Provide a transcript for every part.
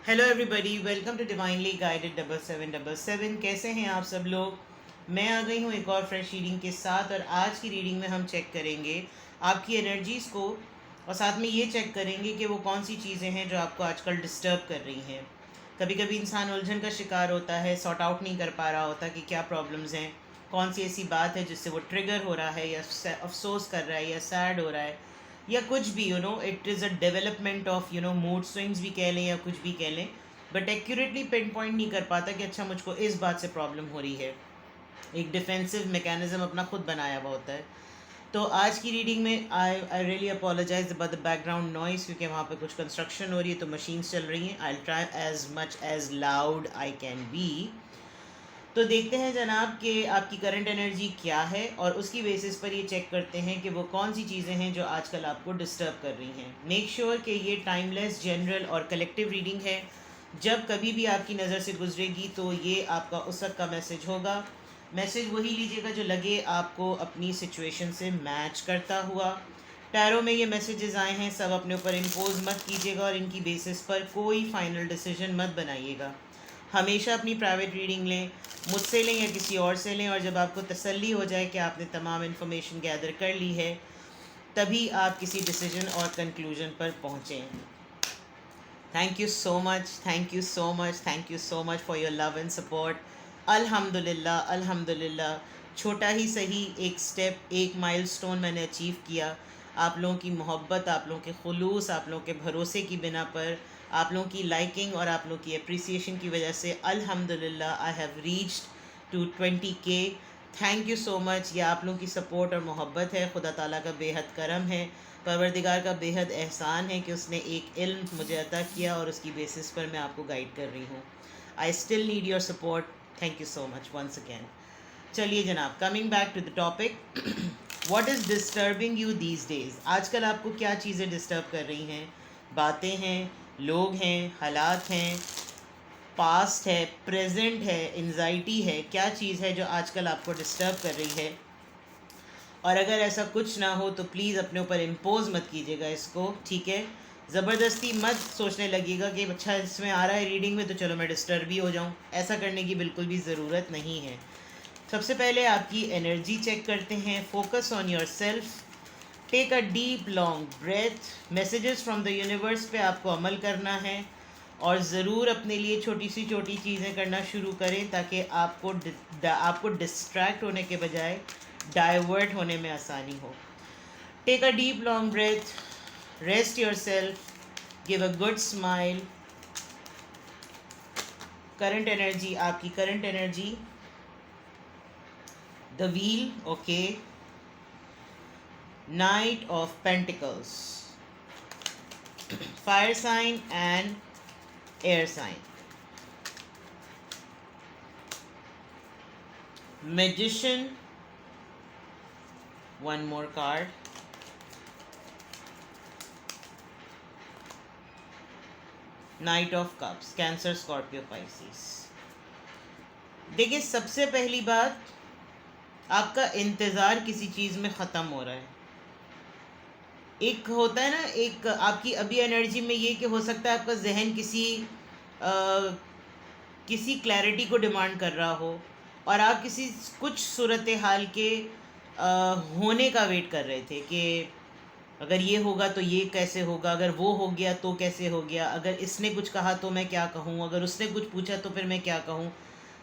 Hello everybody, welcome to divinely guided 7777। कैसे हैं आप सब लोग। मैं आ गई हूँ एक और फ्रेश रीडिंग के साथ, और आज की रीडिंग में हम चेक करेंगे आपकी एनर्जीज़ को, और साथ में ये चेक करेंगे कि वो कौन सी चीज़ें हैं जो आपको आजकल डिस्टर्ब कर रही हैं। कभी कभी इंसान उलझन का शिकार होता है, सॉर्ट आउट नहीं कर पा रहा होता कि क्या प्रॉब्लम्स हैं, कौन सी ऐसी बात है जिससे वो ट्रिगर हो रहा है या अफसोस कर रहा है या सैड हो रहा है या कुछ भी। It is a development of mood swings भी कह लें या कुछ भी कह लें, बट एक्यूरेटली पिन पॉइंट नहीं कर पाता कि अच्छा मुझको इस बात से प्रॉब्लम हो रही है। एक डिफेंसिव मैकेनिज्म अपना खुद बनाया हुआ होता है। तो आज की रीडिंग में I really apologise about the background noise, क्योंकि वहाँ पे कुछ कंस्ट्रक्शन हो रही है तो मशीन्स चल रही हैं। I try as much as loud I can be. तो देखते हैं जनाब कि आपकी करंट एनर्जी क्या है, और उसकी बेसिस पर ये चेक करते हैं कि वो कौन सी चीज़ें हैं जो आजकल आपको डिस्टर्ब कर रही हैं। मेक श्योर कि ये टाइमलेस, जनरल और कलेक्टिव रीडिंग है। जब कभी भी आपकी नज़र से गुजरेगी तो ये आपका उस वक्त का मैसेज होगा। मैसेज वही लीजिएगा जो लगे आपको अपनी सिचुएशन से मैच करता हुआ। टैरो में ये मैसेजेस आए हैं, सब अपने ऊपर इम्पोज मत कीजिएगा और इनकी बेसिस पर कोई फाइनल डिसीजन मत बनाइएगा। हमेशा अपनी प्राइवेट रीडिंग लें, मुझसे लें या किसी और से लें, और जब आपको तसल्ली हो जाए कि आपने तमाम इन्फॉर्मेशन गैदर कर ली है, तभी आप किसी डिसीजन और कंक्लूजन पर पहुँचें। Thank you so much, thank you so much, thank you so much for your love and support. अल्हम्दुलिल्लाह, अल्हम्दुलिल्लाह, छोटा ही सही एक स्टेप, एक माइलस्टोन मैंने अचीव किया। आप लोगों की मोहब्बत, आप लोगों के खुलूस, आप लोगों के भरोसे की बिना पर, आप लोगों की लाइकिंग और आप लोगों की अप्रिसिएशन की वजह से अल्हम्दुलिल्लाह I have reached to 20K। Thank you so much. ये आप लोगों की सपोर्ट और मोहब्बत है, खुदा ताला का बेहद करम है, परवरदिगार का बेहद एहसान है कि उसने एक इल्म मुझे अता किया और उसकी बेसिस पर मैं आपको गाइड कर रही हूँ। I still need your support. Thank you so much once again. चलिए जनाब, coming back to the topic, what is disturbing you these days. आजकल आपको क्या चीज़ें डिस्टर्ब कर रही हैं। बातें हैं, लोग हैं, हालात हैं, पास्ट है, प्रेजेंट है, एंजाइटी है, क्या चीज़ है जो आजकल आपको डिस्टर्ब कर रही है। और अगर ऐसा कुछ ना हो तो प्लीज़ अपने ऊपर इम्पोज मत कीजिएगा इसको, ठीक है। ज़बरदस्ती मत सोचने लगिएगा कि अच्छा इसमें आ रहा है रीडिंग में तो चलो मैं डिस्टर्ब ही हो जाऊँ। ऐसा करने की बिल्कुल भी ज़रूरत नहीं है। सबसे पहले आपकी एनर्जी चेक करते हैं। Focus on yourself, take a deep long breath. Messages from the universe पे आपको अमल करना है, और ज़रूर अपने लिए छोटी सी छोटी चीज़ें करना शुरू करें ताकि आपको डिस्ट्रैक्ट होने के बजाय डाइवर्ट होने में आसानी हो। Take a deep long breath, rest yourself, give a good smile. Current energy, आपकी current energy, the wheel, okay, knight of pentacles, fire sign and air sign, magician, one more card, knight of cups, Cancer, Scorpio, Pisces. देखिए, सबसे पहली बात, आपका इंतज़ार किसी चीज़ में ख़त्म हो रहा है। एक होता है ना, एक आपकी अभी एनर्जी में ये कि हो सकता है आपका जहन किसी क्लैरिटी को डिमांड कर रहा हो, और आप किसी कुछ सूरत हाल के होने का वेट कर रहे थे कि अगर ये होगा तो ये कैसे होगा, अगर वो हो गया तो कैसे हो गया, अगर इसने कुछ कहा तो मैं क्या कहूँ, अगर उसने कुछ पूछा तो फिर मैं क्या कहूँ।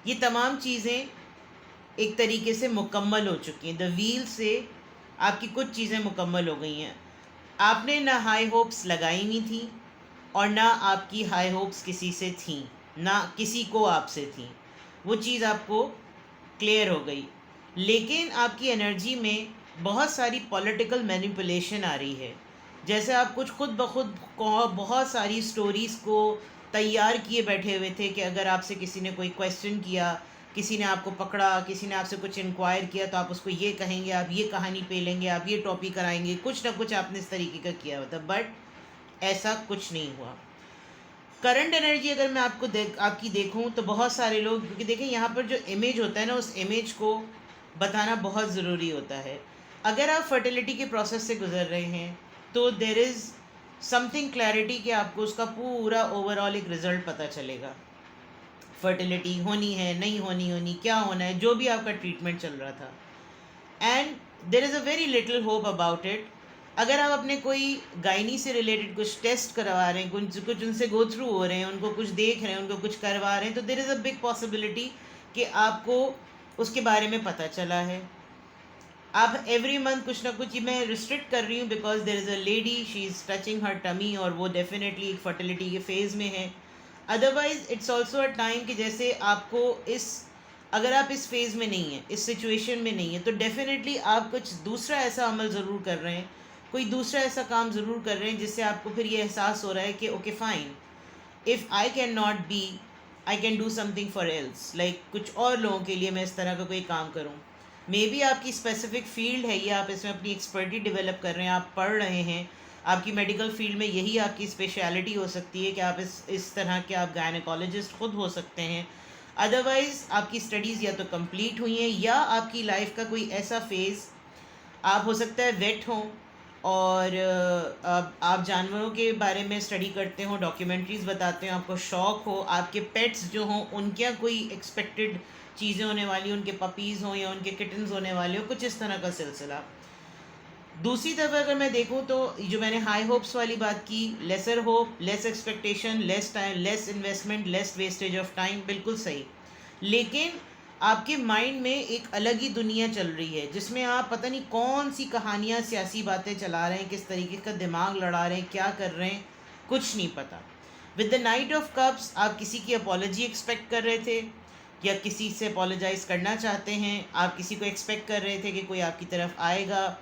ये तमाम चीज़ें एक तरीके से मुकम्मल हो चुकी हैं। द व्हील से आपकी कुछ चीज़ें मुकम्मल हो गई हैं। आपने ना हाई होप्स लगाई हुई थी, और ना आपकी हाई होप्स किसी से थी, ना किसी को आपसे थी। वो चीज़ आपको क्लियर हो गई। लेकिन आपकी एनर्जी में बहुत सारी पॉलिटिकल मैनिपुलेशन आ रही है। जैसे आप कुछ खुद ब खुद बहुत सारी स्टोरीज़ को तैयार किए बैठे हुए थे कि अगर आपसे किसी ने कोई क्वेश्चन किया, किसी ने आपको पकड़ा, किसी ने आपसे कुछ इंक्वायर किया, तो आप उसको ये कहेंगे, आप ये कहानी पे लेंगे, आप ये टॉपिक कराएंगे, कुछ ना कुछ आपने इस तरीके का किया होता। बट ऐसा कुछ नहीं हुआ। करंट एनर्जी अगर मैं आपकी देखूं तो बहुत सारे लोग, क्योंकि देखें यहाँ पर जो इमेज होता है ना, उस इमेज को बताना बहुत ज़रूरी होता है। अगर आप फर्टिलिटी के प्रोसेस से गुज़र रहे हैं तो देर इज़ समथिंग क्लैरिटी कि आपको उसका पूरा ओवरऑल एक रिजल्ट पता चलेगा। फर्टिलिटी होनी है, नहीं होनी, क्या होना है, जो भी आपका ट्रीटमेंट चल रहा था। And there is a very little hope about it. अगर आप अपने कोई गायनी से रिलेटेड कुछ टेस्ट करवा रहे हैं, कुछ उनसे गो थ्रू हो रहे हैं, उनको कुछ देख रहे हैं, उनको कुछ करवा रहे हैं, तो देर इज़ अ बिग पॉसिबिलिटी कि आपको उसके बारे में पता चला है। आप एवरी मंथ कुछ ना कुछ, मैं रिस्ट्रिक्ट कर रही हूँ because there is a lady, she is touching her tummy, और वो डेफिनेटली एक फर्टिलिटी के फेज़ में है। Otherwise it's also a time कि जैसे आपको अगर आप इस फेज़ में नहीं हैं, इस सिचुएशन में नहीं है, तो डेफिनेटली आप कुछ दूसरा ऐसा अमल ज़रूर कर रहे हैं, कोई दूसरा ऐसा काम ज़रूर कर रहे हैं जिससे आपको फिर ये एहसास हो रहा है कि okay fine, if I can not be, I can do something for else, like कुछ और लोगों के लिए मैं इस तरह का कोई काम करूँ। मे बी आपकी स्पेसिफिक फील्ड है ये, आप इसमें अपनी एक्सपर्टी डेवलप कर रहे हैं, आप पढ़ रहे हैं, आपकी मेडिकल फील्ड में यही आपकी स्पेशलिटी हो सकती है कि आप इस तरह के आप गायनेकोलॉजिस्ट खुद हो सकते हैं। अदरवाइज़ आपकी स्टडीज़ या तो कंप्लीट हुई हैं, या आपकी लाइफ का कोई ऐसा फेज़, आप हो सकता है वेट हों, और आप जानवरों के बारे में स्टडी करते हो, डॉक्यूमेंट्रीज़ बताते हो, आपको शौक़ हो, आपके पेट्स जो हों उनके यहाँ कोई एक्सपेक्टेड चीज़ें होने वाली, उनके पपीज़ हों या उनके किटन्स होने वाले हो, कुछ इस तरह का सिलसिला। दूसरी तरफ अगर मैं देखूं तो जो मैंने हाई होप्स वाली बात की, lesser hope, less expectation, less time, less investment, less wastage of time, बिल्कुल सही। लेकिन आपके माइंड में एक अलग ही दुनिया चल रही है जिसमें आप पता नहीं कौन सी कहानियाँ, सियासी बातें चला रहे हैं, किस तरीके का दिमाग लड़ा रहे हैं, क्या कर रहे हैं, कुछ नहीं पता। With the night of cups आप किसी की अपॉलॉजी एक्सपेक्ट कर रहे थे, या किसी से अपॉलोजाइज़ करना चाहते हैं, आप किसी को एक्सपेक्ट कर रहे थे कि कोई आपकी तरफ आएगा,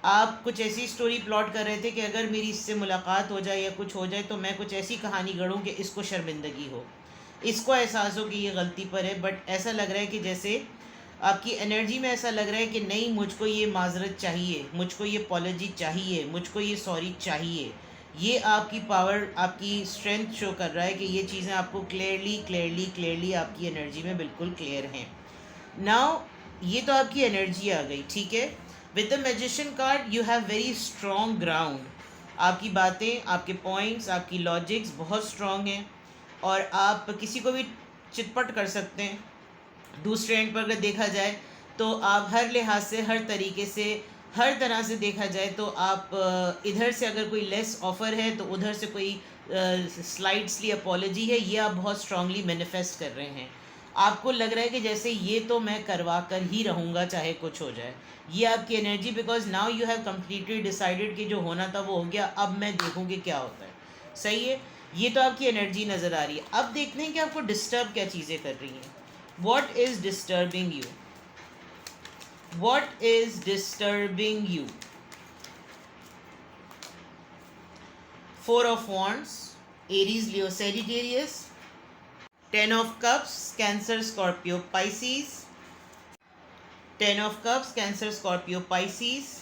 आप कुछ ऐसी स्टोरी प्लॉट कर रहे थे कि अगर मेरी इससे मुलाकात हो जाए या कुछ हो जाए तो मैं कुछ ऐसी कहानी गढ़ूँ कि इसको शर्मिंदगी हो, इसको एहसास हो कि ये गलती पर है। बट ऐसा लग रहा है कि जैसे आपकी एनर्जी में ऐसा लग रहा है कि नहीं, मुझको ये माजरत चाहिए, मुझको ये अपॉलॉजी चाहिए, मुझको ये सॉरी चाहिए। ये आपकी पावर, आपकी स्ट्रेंथ शो कर रहा है कि ये चीज़ें आपको क्लियरली आपकी एनर्जी में बिल्कुल क्लियर हैं। नाउ ये तो आपकी एनर्जी आ गई, ठीक है। With the magician card you have very strong ground, आपकी बातें, आपके पॉइंट्स, आपकी लॉजिक्स बहुत स्ट्रॉन्ग हैं, और आप किसी को भी चितपट कर सकते हैं। दूसरे एंड पर अगर देखा जाए तो आप हर लिहाज से, हर तरीके से, हर तरह से देखा जाए तो आप इधर से अगर कोई लेस ऑफ़र है तो उधर से कोई स्लाइड्सली अपॉलॉजी है, ये आप बहुत स्ट्रांगली मैनिफेस्ट कर रहे हैं। आपको लग रहा है कि जैसे ये तो मैं करवा कर ही रहूँगा चाहे कुछ हो जाए। ये आपकी energy, because now you have completely decided कि जो होना था वो हो गया, अब मैं देखूँगी क्या होता है। सही है, ये तो आपकी एनर्जी नज़र आ रही है। अब देखते हैं कि आपको डिस्टर्ब क्या चीज़ें कर रही हैं। What is disturbing you? What is disturbing you? Four of Wands, Aries, Leo, Sagittarius. Ten of Cups, Cancer, Scorpio, Pisces. Ten of Cups, Cancer, Scorpio, Pisces.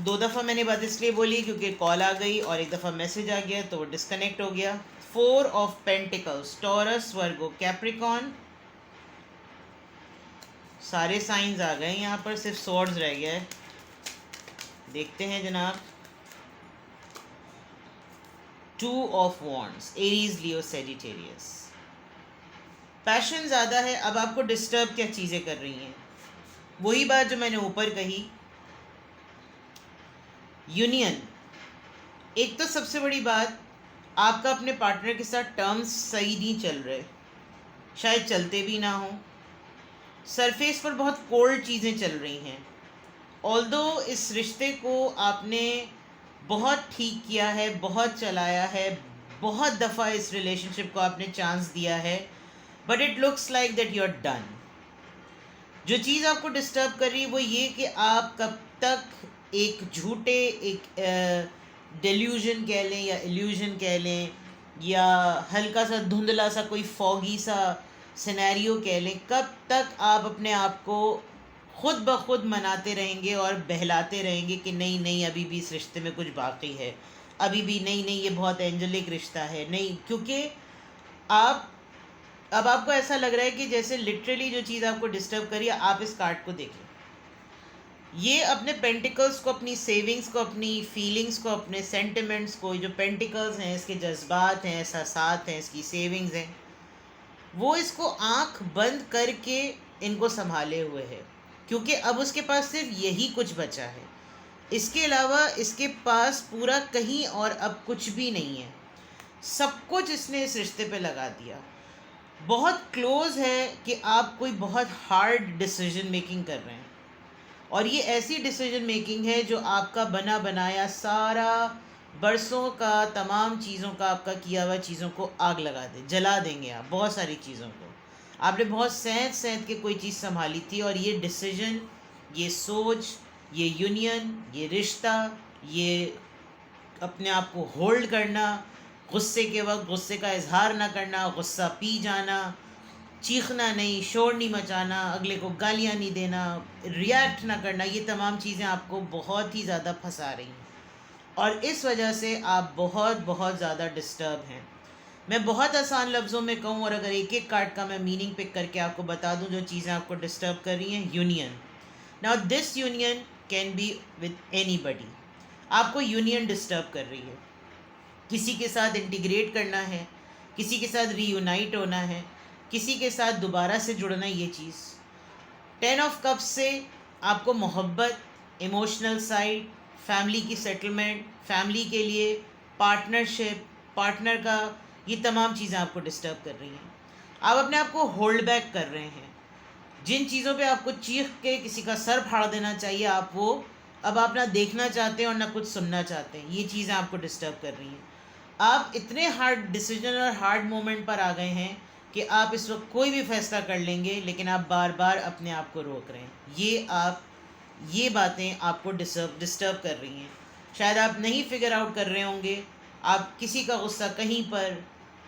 दो दफ़ा मैंने बात इसलिए बोली क्योंकि कॉल आ गई और एक दफ़ा मैसेज आ गया तो वो डिस्कनेक्ट हो गया। Four of pentacles, taurus, Virgo, Capricorn, सारे साइंस आ गए यहाँ पर, सिर्फ स्वॉर्ड्स रह गया है। देखते हैं जनाब। Two of wands, Aries, Leo, Sagittarius. Passion ज़्यादा है। अब आपको डिस्टर्ब क्या चीज़ें कर रही हैं? वही बात जो मैंने ऊपर कही, यूनियन। एक तो सबसे बड़ी बात, आपका अपने पार्टनर के साथ टर्म्स सही नहीं चल रहे, शायद चलते भी ना हो। सरफेस पर बहुत कोल्ड चीज़ें चल रही हैं। ऑल्दो इस रिश्ते को आपने बहुत ठीक किया है, बहुत चलाया है, बहुत दफ़ा इस रिलेशनशिप को आपने चांस दिया है, but it looks like that you are done. जो चीज़ आपको डिस्टर्ब कर रही है वो ये कि आप कब तक एक झूठे, एक डेल्यूजन कह लें या इल्यूजन कह लें, या हल्का सा धुंधला सा कोई फॉगी सा सिनेरियो कह लें, कब तक आप अपने आप को खुद ब खुद मनाते रहेंगे और बहलाते रहेंगे कि नहीं नहीं, अभी भी इस रिश्ते में कुछ बाकी है, अभी भी नहीं नहीं, ये बहुत एंजलिक रिश्ता है। नहीं, क्योंकि अब आपको ऐसा लग रहा है कि जैसे लिटरली जो चीज़ आपको डिस्टर्ब करी है, आप इस कार्ड को देखें, ये अपने पेंटिकल्स को, अपनी सेविंग्स को, अपनी फीलिंग्स को, अपने सेंटिमेंट्स को, जो पेंटिकल्स हैं इसके जज्बात हैं, एहसासात हैं, इसकी सेविंग्स हैं, वो इसको आंख बंद करके इनको संभाले हुए है, क्योंकि अब उसके पास सिर्फ यही कुछ बचा है। इसके अलावा इसके पास पूरा कहीं और अब कुछ भी नहीं है। सब कुछ इसने इस रिश्ते पे लगा दिया। बहुत क्लोज है कि आप कोई बहुत हार्ड डिसीजन मेकिंग कर रहे हैं, और ये ऐसी डिसीजन मेकिंग है जो आपका बना बनाया सारा बरसों का तमाम चीज़ों का, आपका किया हुआ चीज़ों को आग लगा दे, जला देंगे आप बहुत सारी चीज़ों को। आपने बहुत सहज सहज के कोई चीज़ संभाली थी, और ये डिसीजन, ये सोच, ये यूनियन, ये रिश्ता, ये अपने आप को होल्ड करना, गुस्से के वक्त गुस्से का इजहार ना करना, गुस्सा पी जाना, चीखना नहीं, शोर नहीं मचाना, अगले को गालियाँ नहीं देना, रिएक्ट ना करना, ये तमाम चीज़ें आपको बहुत ही ज़्यादा फंसा रही हैं, और इस वजह से आप बहुत बहुत ज़्यादा डिस्टर्ब हैं। मैं बहुत आसान लफ्ज़ों में कहूँ, और अगर एक एक कार्ड का मैं मीनिंग पिक करके आपको बता दूँ जो चीज़ें आपको डिस्टर्ब कर रही हैं। Union. Now this union can be with anybody. आपको यूनियन डिस्टर्ब कर रही है, किसी के साथ इंटीग्रेट करना है, किसी के साथ रीयूनाइट होना है, किसी के साथ दोबारा से जुड़ना है, ये चीज़। 10 ऑफ कप्स से आपको मोहब्बत, इमोशनल साइड, फैमिली की सेटलमेंट, फैमिली के लिए पार्टनरशिप, पार्टनर का, ये तमाम चीज़ें आपको डिस्टर्ब कर रही हैं। आप अपने आप को होल्ड बैक कर रहे हैं। जिन चीज़ों पे आपको चीख के किसी का सर फाड़ देना चाहिए, आप वो अब आप ना देखना चाहते हैं और ना कुछ सुनना चाहते हैं। ये चीज़ें आपको डिस्टर्ब कर रही हैं। आप इतने हार्ड डिसीजन और हार्ड मोमेंट पर आ गए हैं कि आप इस वक्त कोई भी फैसला कर लेंगे, लेकिन आप बार बार अपने आप को रोक रहे हैं। ये बातें आपको डिस्टर्ब कर रही हैं। शायद आप नहीं फिगर आउट कर रहे होंगे, आप किसी का गुस्सा कहीं पर,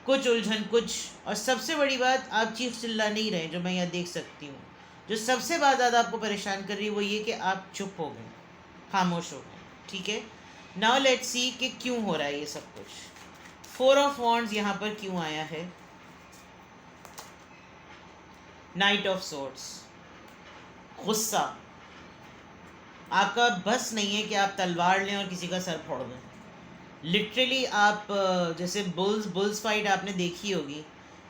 कुछ उलझन कुछ, और सबसे बड़ी बात, आप चीख चिल्ला नहीं रहे, जो मैं यहाँ देख सकती हूँ। जो सबसे बात ज़्यादा आपको परेशान कर रही है वो ये कि आप चुप हो गए, खामोश हो गए। ठीक है, नाउ लेट्स सी कि क्यों हो रहा है ये सब कुछ। 4 ऑफ वॉन्ड्स यहाँ पर क्यों आया है? Night of swords. गुस्सा। आपका बस नहीं है कि आप तलवार लें और किसी का सर फोड़ दें। लिटरली आप जैसे बुल्स फाइट आपने देखी होगी,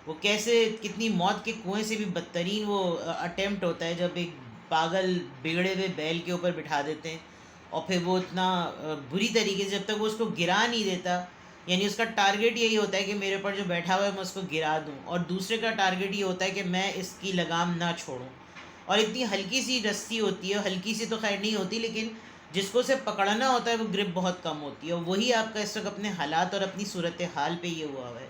वो कैसे, कितनी मौत के कुएं से भी बदतरीन वो अटेम्प्ट होता है, जब एक पागल बिगड़े हुए बैल के ऊपर बिठा देते हैं, और फिर वो इतना बुरी तरीके से, जब तक वो उसको गिरा नहीं देता, यानी उसका टारगेट यही होता है कि मेरे ऊपर जो बैठा हुआ है मैं उसको गिरा दूं, और दूसरे का टारगेट ये होता है कि मैं इसकी लगाम ना छोड़ूं। और इतनी हल्की सी रस्सी होती है, हल्की सी तो खैर नहीं होती, लेकिन जिसको उसे पकड़ना होता है वो ग्रिप बहुत कम होती है। और वही आपका इस वक्त अपने हालात और अपनी सूरत हाल पे ये हुआ है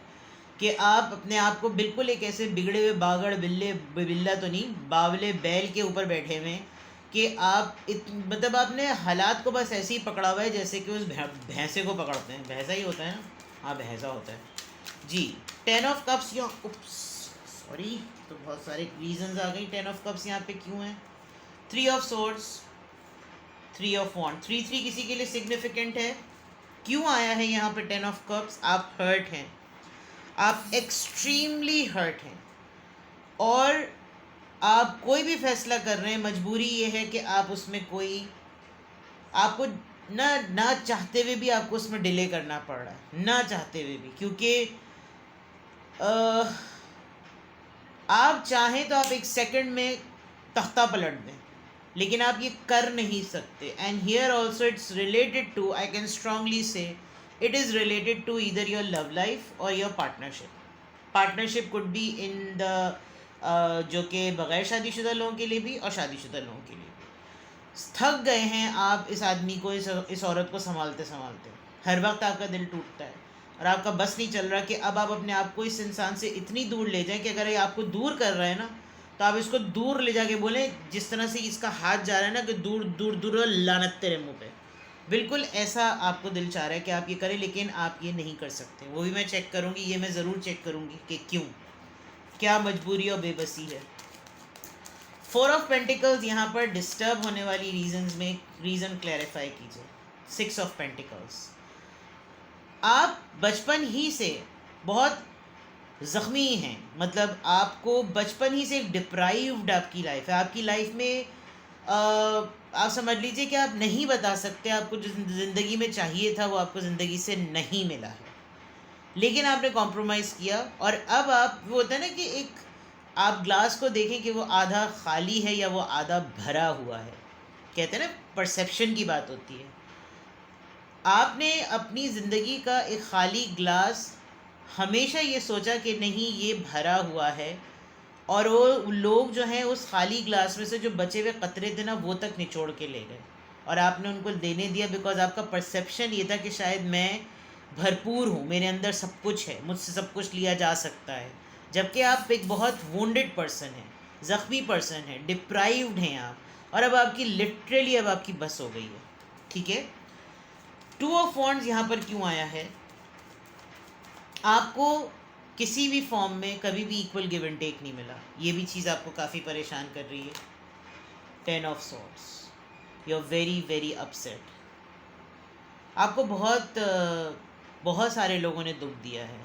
कि आप अपने आप को बिल्कुल एक ऐसे बिगड़े हुए बागड़ बिल्ला तो नहीं, बावले बैल के ऊपर बैठे हुए हैं कि आप मतलब आपने हालात को बस ऐसे ही पकड़ा हुआ है जैसे कि उस भैंसे को पकड़ते हैं। भैंसा ही होता है ना? हाँ, भैंसा होता है जी। 10 ऑफ कप्स, या सॉरी, तो बहुत सारे रीजंस आ गई 10 ऑफ कप्स यहाँ पे क्यों है। 3 ऑफ सोर्ड्स, 3 ऑफ वॉन्ड। 3 किसी के लिए सिग्निफिकेंट है। क्यों आया है यहाँ पे 10 ऑफ कप्स? आप हर्ट हैं, आप एक्सट्रीमली हर्ट हैं, और आप कोई भी फैसला कर रहे हैं, मजबूरी ये है कि आप उसमें कोई, आपको ना चाहते हुए भी आपको उसमें डिले करना पड़ रहा है, ना चाहते हुए भी, क्योंकि आप चाहें तो आप एक सेकंड में तख्ता पलट दें, लेकिन आप ये कर नहीं सकते। And here also it's related to, I can strongly say it is related to either your love life और your partnership. Partnership could be in the जो कि बग़ैर शादीशुदा लोगों के लिए भी और शादीशुदा लोगों के लिए भी। थक गए हैं आप इस आदमी को, इस औरत को संभालते संभालते। हर वक्त आपका दिल टूटता है और आपका बस नहीं चल रहा कि अब आप अपने आप को इस इंसान से इतनी दूर ले जाएं कि अगर ये आपको दूर कर रहा है ना, तो आप इसको दूर ले जाके बोलें, जिस तरह से इसका हाथ जा रहा है ना कि दूर दूर दूर, लानत तेरे मुँह पे। बिल्कुल ऐसा आपको दिल चाह रहा है कि आप ये करें, लेकिन आप ये नहीं कर सकते। वो भी मैं चेक करूँगी, ये मैं ज़रूर चेक करूँगी कि क्यों, क्या मजबूरी और बेबसी है। 4 ऑफ पेंटिकल्स यहाँ पर डिस्टर्ब होने वाली रीजंस में रीज़न क्लैरिफाई कीजिए। 6 ऑफ पेंटिकल्स। आप बचपन ही से बहुत ज़ख्मी हैं, मतलब आपको बचपन ही से डिप्राइव्ड आपकी लाइफ है। आपकी लाइफ में आप समझ लीजिए कि आप नहीं बता सकते, आपको जो ज़िंदगी में चाहिए था वो आपको ज़िंदगी से नहीं मिला है, लेकिन आपने कॉम्प्रोमाइज़ किया। और अब आप, वो होता है ना कि एक, आप ग्लास को देखें कि वो आधा खाली है या वो आधा भरा हुआ है। कहते हैं ना, परसेप्शन की बात होती है। आपने अपनी ज़िंदगी का एक खाली ग्लास हमेशा ये सोचा कि नहीं ये भरा हुआ है, और वो लोग जो हैं उस खाली ग्लास में से जो बचे हुए कतरे थे ना वो तक निचोड़ के ले गए, और आपने उनको देने दिया बिकॉज आपका परसेप्शन ये था कि शायद मैं भरपूर हूँ, मेरे अंदर सब कुछ है, मुझसे सब कुछ लिया जा सकता है। जबकि आप एक बहुत वोंडेड पर्सन हैं, ज़ख्मी पर्सन हैं, डिप्राइव्ड हैं आप, और अब आपकी लिटरली अब आपकी बस हो गई है। ठीक है, टू ऑफ वॉन्ड्स यहाँ पर क्यों आया है? आपको किसी भी फॉर्म में कभी भी इक्वल गिव एंड टेक नहीं मिला, ये भी चीज़ आपको काफ़ी परेशान कर रही है। Ten of swords, you are very very upset. आपको बहुत सारे लोगों ने दुख दिया है,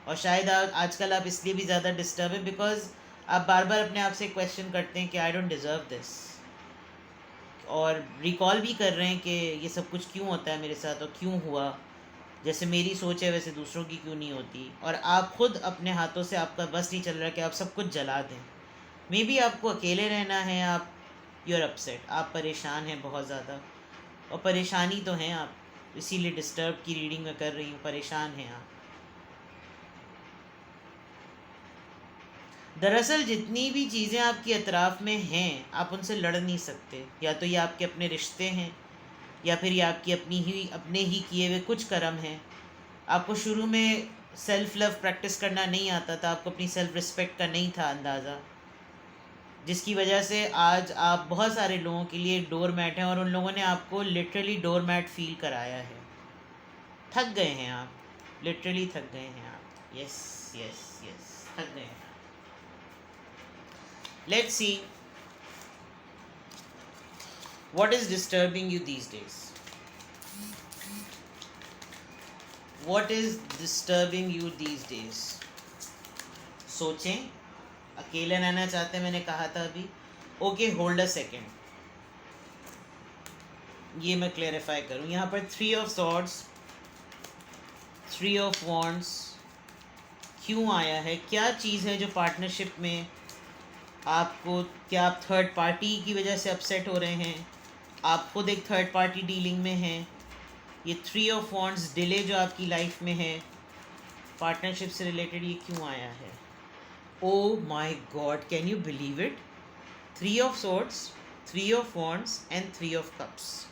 और शायद आजकल आप इसलिए भी ज़्यादा डिस्टर्ब है बिकॉज आप बार बार अपने आप से क्वेश्चन करते हैं कि आई डोंट डिज़र्व दिस, और रिकॉल भी कर रहे हैं कि ये सब कुछ क्यों होता है मेरे साथ और क्यों हुआ, जैसे मेरी सोच है वैसे दूसरों की क्यों नहीं होती। और आप खुद अपने हाथों से, आपका बस नहीं चल रहा कि आप सब कुछ जला दें। मे बी आपको अकेले रहना है, आप, यू आर अपसेट, आप परेशान हैं बहुत ज़्यादा, और परेशानी तो हैं आप, इसीलिए डिस्टर्ब की रीडिंग में कर रही हूँ, परेशान हैं आप। दरअसल जितनी भी चीज़ें आपकी अतराफ़ में हैं आप उनसे लड़ नहीं सकते, या तो ये आपके अपने रिश्ते हैं, या फिर ये आपकी अपने ही किए हुए कुछ कर्म हैं। आपको शुरू में सेल्फ़ लव प्रैक्टिस करना नहीं आता था, आपको अपनी सेल्फ़ रिस्पेक्ट का नहीं था अंदाज़ा, जिसकी वजह से आज आप बहुत सारे लोगों के लिए डोर मैट हैं, और उन लोगों ने आपको लिटरली डोर मैट फील कराया है। थक गए हैं आप, लिटरली थक गए हैं आप। यस यस यस, थक गए हैं। Let's see what is disturbing you these days. What is disturbing you these days? सोचें, अकेले रहना चाहते हैं, मैंने कहा था अभी। ओके, होल्ड अ सेकेंड, ये मैं क्लेरिफाई करूँ। यहाँ पर 3 ऑफ सॉर्ड्स, 3 ऑफ वॉन्ड्स क्यों आया है? क्या चीज़ है जो पार्टनरशिप में आपको, क्या आप थर्ड पार्टी की वजह से अपसेट हो रहे हैं? आप खुद एक थर्ड पार्टी डीलिंग में हैं? ये 3 ऑफ वॉन्ड्स डिले जो आपकी लाइफ में है पार्टनरशिप से रिलेटेड, ये क्यों आया है? Oh my God, can you believe it? 3 of swords, 3 of wands and 3 of cups.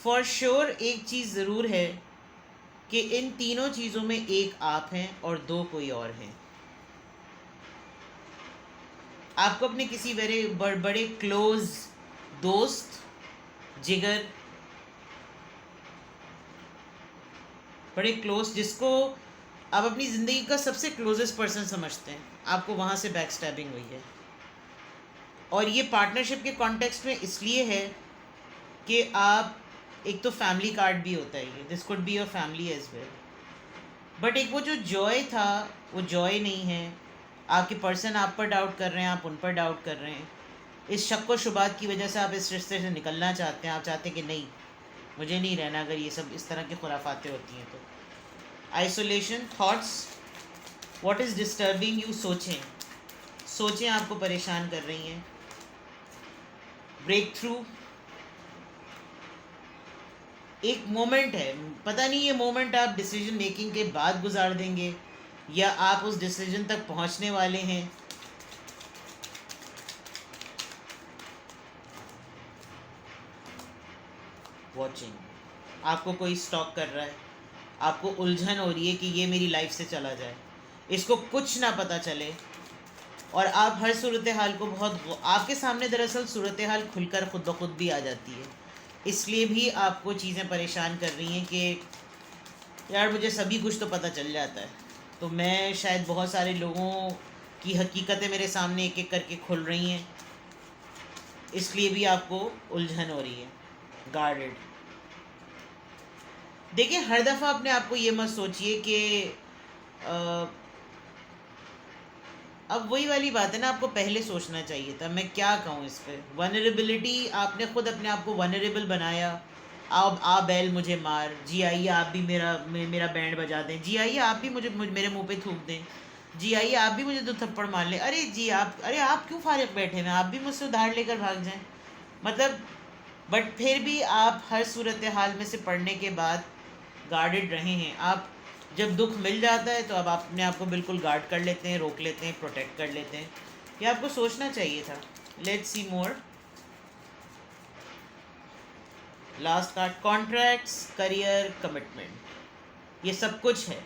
For sure एक चीज़ ज़रूर है कि इन तीनों चीज़ों में एक आप हैं और 2 कोई और हैं। आपको अपने किसी बड़े क्लोज दोस्त, जिगर, बड़े क्लोज, जिसको आप अपनी ज़िंदगी का सबसे क्लोजेस्ट पर्सन समझते हैं, आपको वहाँ से बैक स्टैबिंग हुई है। और ये पार्टनरशिप के कॉन्टेक्स्ट में इसलिए है कि आप, एक तो फैमिली कार्ड भी होता है ये, this could be your family as well, but एक वो जो जॉय था वो जॉय नहीं है। आपके पर्सन आप पर डाउट कर रहे हैं, आप उन पर डाउट कर रहे हैं। इस शक व शुबात की वजह से आप इस रिश्ते से निकलना चाहते हैं, आप चाहते हैं कि नहीं मुझे नहीं रहना अगर ये सब इस तरह की खुराफातें होती हैं तो। Isolation thoughts, what is disturbing you, सोचें आपको परेशान कर रही हैं। ब्रेक थ्रू, एक मोमेंट है, पता नहीं ये मोमेंट आप डिसीजन मेकिंग के बाद गुजार देंगे या आप उस डिसीजन तक पहुंचने वाले हैं। वॉचिंग, आपको कोई स्टॉक कर रहा है, आपको उलझन हो रही है कि ये मेरी लाइफ से चला जाए, इसको कुछ ना पता चले, और आप हर सूरत हाल को आपके सामने दरअसल सूरत हाल खुलकर खुद ब खुद भी आ जाती है, इसलिए भी आपको चीज़ें परेशान कर रही हैं कि यार मुझे सभी कुछ तो पता चल जाता है, तो मैं शायद बहुत सारे लोगों की हकीकतें मेरे सामने एक एक करके खुल रही हैं, इसलिए भी आपको उलझन हो रही है। गार्डेड, देखिए हर दफ़ा अपने आप को ये मत सोचिए कि अब वही वाली बात है ना, आपको पहले सोचना चाहिए था। मैं क्या कहूँ इस पर, वनरेबिलिटी, आपने खुद अपने आप को वनरेबल बनाया। आप बैल मुझे मार, जी आइए आप भी मेरा बैंड बजा दें, जी आइए आप भी मेरे मुंह पे थूक दें, जी आइए आप भी मुझे 2 थप्पड़ मार लें, अरे आप क्यों फारिग बैठे हैं, आप भी मुझसे उधार लेकर भाग जाएं। मतलब बट फिर भी आप हर सूरत हाल में से पढ़ने के बाद गार्डेड रहे हैं। आप जब दुख मिल जाता है तो अब आप अपने आप को बिल्कुल गार्ड कर लेते हैं, रोक लेते हैं, प्रोटेक्ट कर लेते हैं। ये आपको सोचना चाहिए था। Let's see more. Last card, contracts, career, commitment. ये सब कुछ है।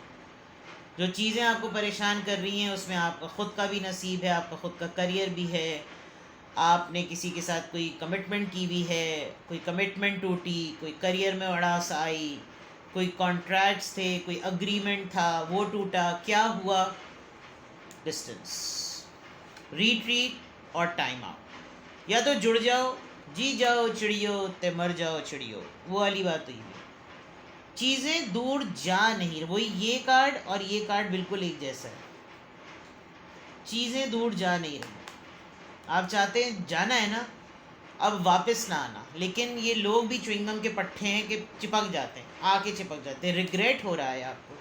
जो चीज़ें आपको परेशान कर रही हैं उसमें आपका ख़ुद का भी नसीब है, आपका ख़ुद का करियर भी है, आपने किसी के साथ कोई कमिटमेंट की भी है, कोई कमिटमेंट टूटी, कोई करियर में अड़ास आई, कोई कॉन्ट्रैक्ट्स थे, कोई अग्रीमेंट था वो टूटा, क्या हुआ? डिस्टेंस, रिट्रीट और टाइम आउट। या तो जुड़ जाओ, जी जाओ चिड़ियो ते मर जाओ चिड़ियो, वो वाली बात हुई है। चीज़ें दूर जा नहीं रही, वही ये कार्ड और ये कार्ड बिल्कुल एक जैसा है। चीज़ें दूर जा नहीं रही, आप चाहते हैं जाना है ना, अब वापस ना आना। लेकिन ये लोग भी च्युइंगम के पट्टे हैं कि चिपक जाते हैं, आके चिपक जाते हैं। रिग्रेट हो रहा है आपको,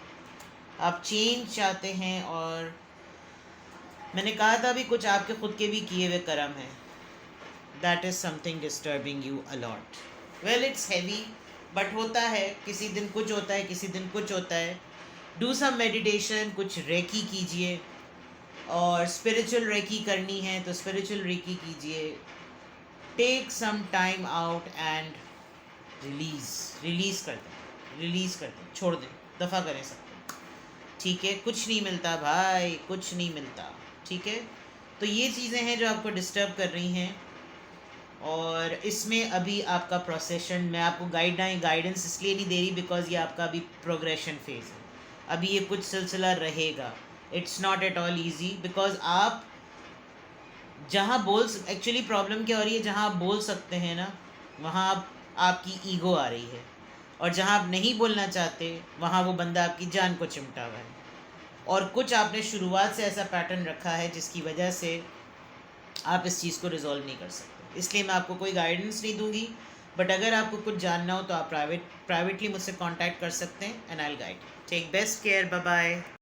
आप चेंज चाहते हैं। और मैंने कहा था अभी, कुछ आपके खुद के भी किए हुए कर्म हैं। That is something disturbing you a lot. Well it's heavy, but होता है, किसी दिन कुछ होता है, किसी दिन कुछ होता है। डू सम मेडिटेशन, कुछ रेकी कीजिए, और स्पिरिचुअल रेकी करनी है तो स्पिरिचुअल रेकी कीजिए। Take some time out and release कर दें, छोड़ दें, दफ़ा करें सबको। ठीक है, कुछ नहीं मिलता भाई, कुछ नहीं मिलता। ठीक है, तो ये चीज़ें हैं जो आपको डिस्टर्ब कर रही हैं। और इसमें अभी आपका प्रोसेशन, मैं आपको गाइडेंस इसलिए नहीं दे रही बिकॉज ये आपका अभी प्रोग्रेशन फेज़ है, अभी ये कुछ सिलसिला रहेगा। It's not at all easy, because आप जहाँ एक्चुअली प्रॉब्लम क्या हो रही है, जहाँ आप बोल सकते हैं ना वहाँ आपकी ईगो आ रही है, और जहाँ आप नहीं बोलना चाहते वहाँ वो बंदा आपकी जान को चिमटा हुआ है। और कुछ आपने शुरुआत से ऐसा पैटर्न रखा है जिसकी वजह से आप इस चीज़ को रिजॉल्व नहीं कर सकते। इसलिए मैं आपको कोई गाइडेंस नहीं दूंगी, बट अगर आपको कुछ जानना हो तो आप प्राइवेटली मुझसे कांटेक्ट कर सकते हैं, and I will guide. Take best care, bye bye.